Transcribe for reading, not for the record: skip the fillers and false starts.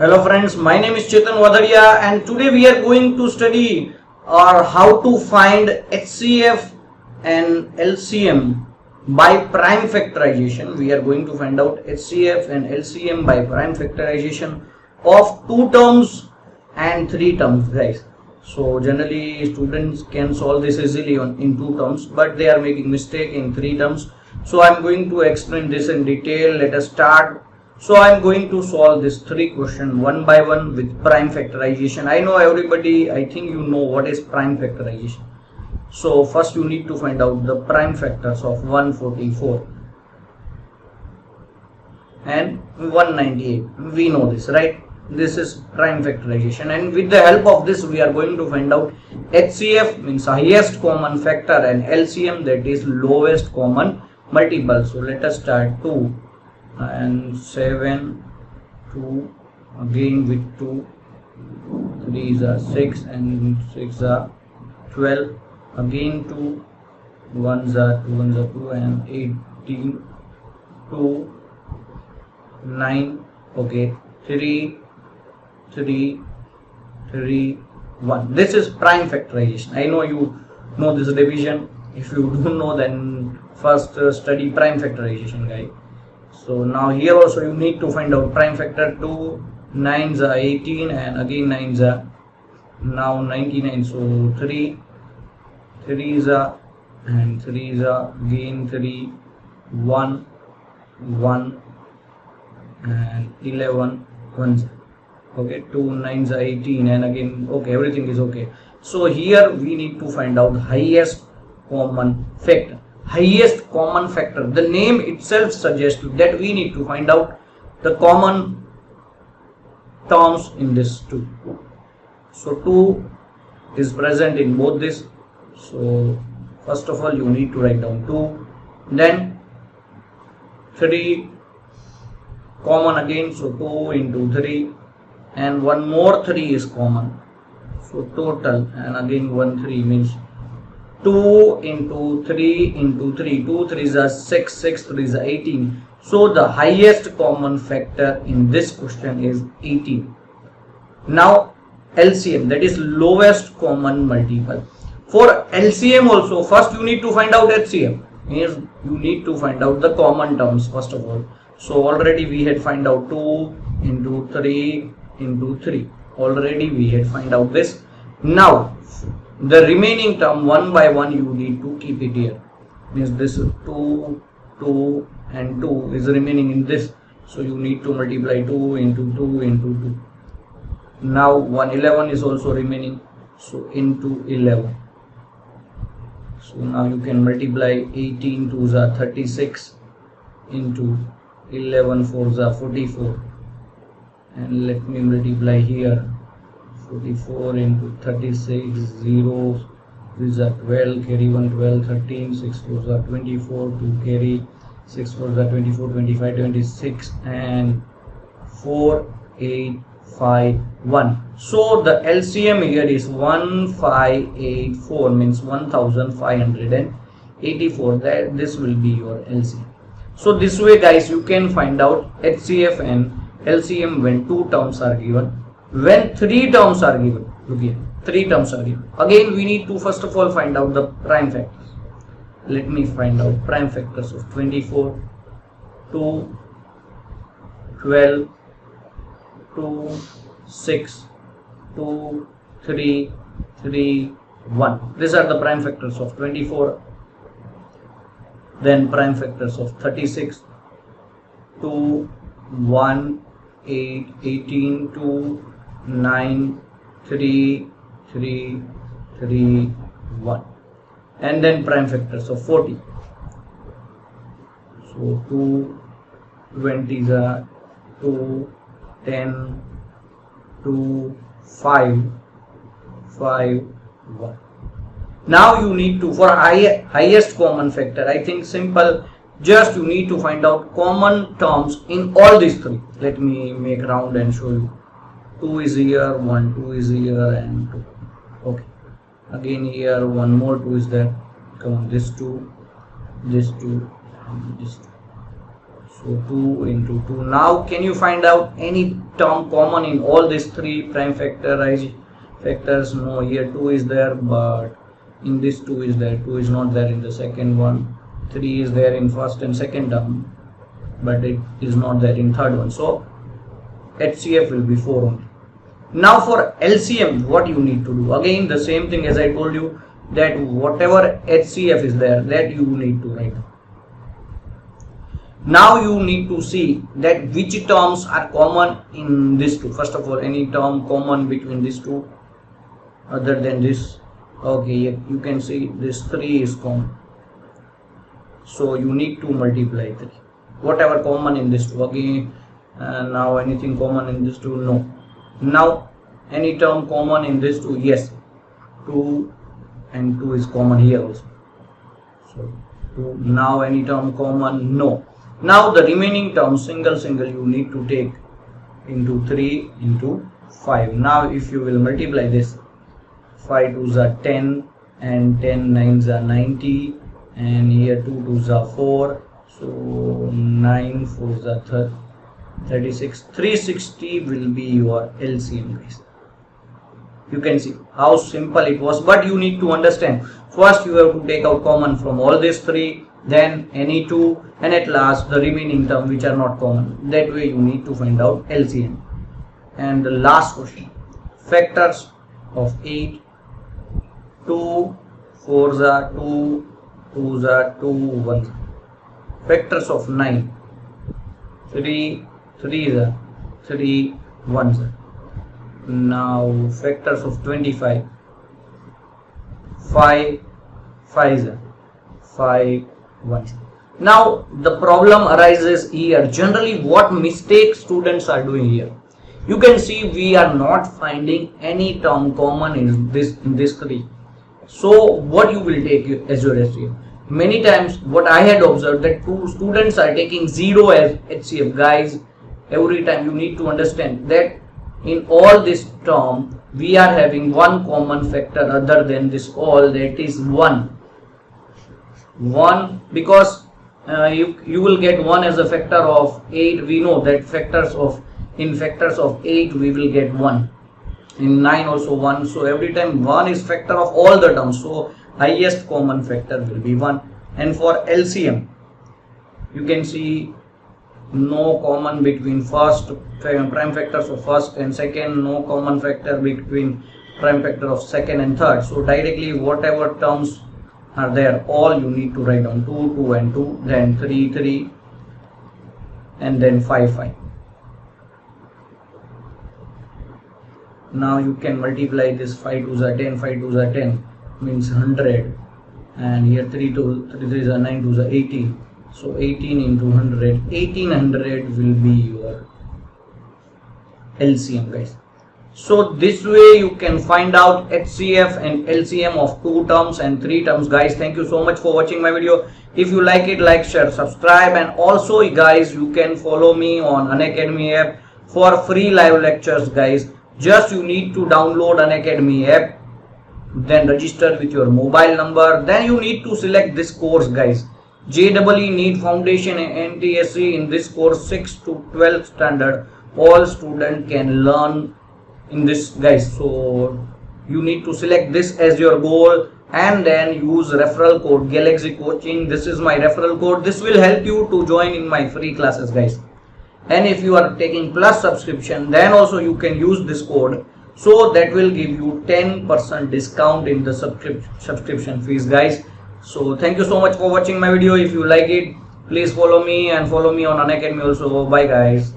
Hello friends, my name is Chetan Wadaria and today we are going to study how to find HCF and LCM by prime factorization. We are going to find out HCF and LCM by prime factorization of two terms and three terms, guys. So generally students can solve this easily in two terms, but they are making mistake in three terms. So I am going to explain this in detail. Let us start. So I am going to solve this three question one by one with prime factorization. I know everybody, I think you know what is prime factorization. So first you need to find out the prime factors of 144 and 198. We know this, right? This is prime factorization, and with the help of this we are going to find out HCF means highest common factor and LCM, that is lowest common multiple. So let us start 2 and 7, 2 again with 2, 3 is a 6 and 6 are 12, again 2, 1 are 2, 1 are 2 and 18, 2, 9, okay, 3, 3, 3, 1. This is prime factorization. I know you know this division. If you don't know, then first study prime factorization, guys. So now here also you need to find out prime factor. 2 9s are 18 and again 9s are now 99. So 3 3s are and 3s are again 3, 1 1 and 11 1s. Okay, 2 9s are 18 and again okay, everything is okay. So here we need to find out highest common factor. Highest common factor, the name itself suggests that we need to find out the common terms in this 2. So 2 is present in both this. So first of all you need to write down 2, then 3 common again, so 2 into 3 and one more 3 is common, so total, and again 1 3 means 2 into 3 into 3, 2 3s are 6, 6 3s are 18. So the highest common factor in this question is 18. Now LCM, that is lowest common multiple. For LCM also, first you need to find out HCM, means you need to find out the common terms first of all. So already we had find out 2 into 3 into 3, already we had find out this. Now the remaining term one by one you need to keep it here, means this 2 2 and 2 is remaining in this, so you need to multiply 2 into 2 into 2. Now 111 is also remaining, so into 11. So now you can multiply 18 2s are 36 into 11 4s are 44, and let me multiply here 44 into 36, 0 these are 12, carry 1 12, 13, 6 4s are 24, 2 carry 6 4s are 24, 25, 26 and 4 8 5 1. So the LCM here is 1584, means 1584. That this will be your LCM. So this way guys you can find out HCF and LCM when two terms are given. When three terms are given, look here, three terms are given. Again we need to first of all find out the prime factors. Let me find out prime factors of 24, 2, 12, 2, 6, 2, 3, 3, 1. These are the prime factors of 24. Then prime factors of 36, 2, 1, 8, 18, 2, 9, 3, 3, 3, 1. And then prime factors of 40. So 2, 20 is a 2, 10, 2, 5, 5, 1. Now you need to, for highest common factor, I think simple, just you need to find out common terms in all these three. Let me make round and show you. 2 is here, 1 2 is here and 2. Okay, again here one more 2 is there. Come on, this 2, and this 2. So 2 into 2. Now can you find out any term common in all these three prime factorized factors? No, here 2 is there, but in this 2 is there. 2 is not there in the second one. 3 is there in first and second term, but it is not there in third one. So HCF will be 4 only. Now for LCM, what you need to do? Again the same thing as I told you, that whatever HCF is there, that you need to write. Now you need to see that which terms are common in these two. First of all, any term common between these two other than this. Okay, you can see this 3 is common. So you need to multiply 3. Whatever common in this two. Again, now anything common in this two? No. Now any term common in this two? Yes. 2 and 2 is common here also. So 2. Now any term common? No. Now the remaining terms single you need to take into 3 into 5. Now if you will multiply this, 5 2s are 10 and 10 9s are 90, and here 2 2s are 4, so 9 4s are 36. 360 will be your LCM, guys. You can see how simple it was, but you need to understand, first you have to take out common from all these three, then any two, and at last the remaining term which are not common. That way you need to find out LCM. And the last question, factors of 8, 2 4s are 2, 2s are 2, 1s. Factors of 9, 3 3s are 3, 1s are. Now factors of 25, 5 5s are 5, 1s. Now the problem arises here. Generally what mistakes students are doing here? You can see we are not finding any term common in this 3. So what you will take as your HCF? Many times what I had observed, that two students are taking 0 as HCF. Guys, every time you need to understand that in all this term we are having one common factor other than this all, that is 1, because you will get 1 as a factor of 8. We know that in factors of 8 we will get 1, in 9 also 1. So every time 1 is factor of all the terms, so highest common factor will be 1. And for LCM, you can see no common between prime factors of first and second, no common factor between prime factor of second and third. So directly whatever terms are there, all you need to write down: 2 2 and 2, then 3 3, and then 5 5. Now you can multiply this. 5 2s are 10, 5 2s are 10, means 100, and here 3 3s are 9, 2s are 18. So 18 into 100, 1800 will be your LCM, guys. So this way you can find out HCF and LCM of 2 terms and 3 terms. Guys, thank you so much for watching my video. If you like it, like, share, subscribe, and also guys, you can follow me on Unacademy app for free live lectures. Guys, just you need to download Unacademy app, then register with your mobile number, then you need to select this course, guys. JEE NEET Foundation and NTSC. In this course 6 to 12 standard, all students can learn in this, guys. So you need to select this as your goal, and then use referral code Galaxy Coaching. This is my referral code. This will help you to join in my free classes, guys. And if you are taking plus subscription, then also you can use this code, so that will give you 10% discount in the subscription fees, guys. So thank you so much for watching my video. If you like it, please follow me, and follow me on Unacademy also. Bye guys.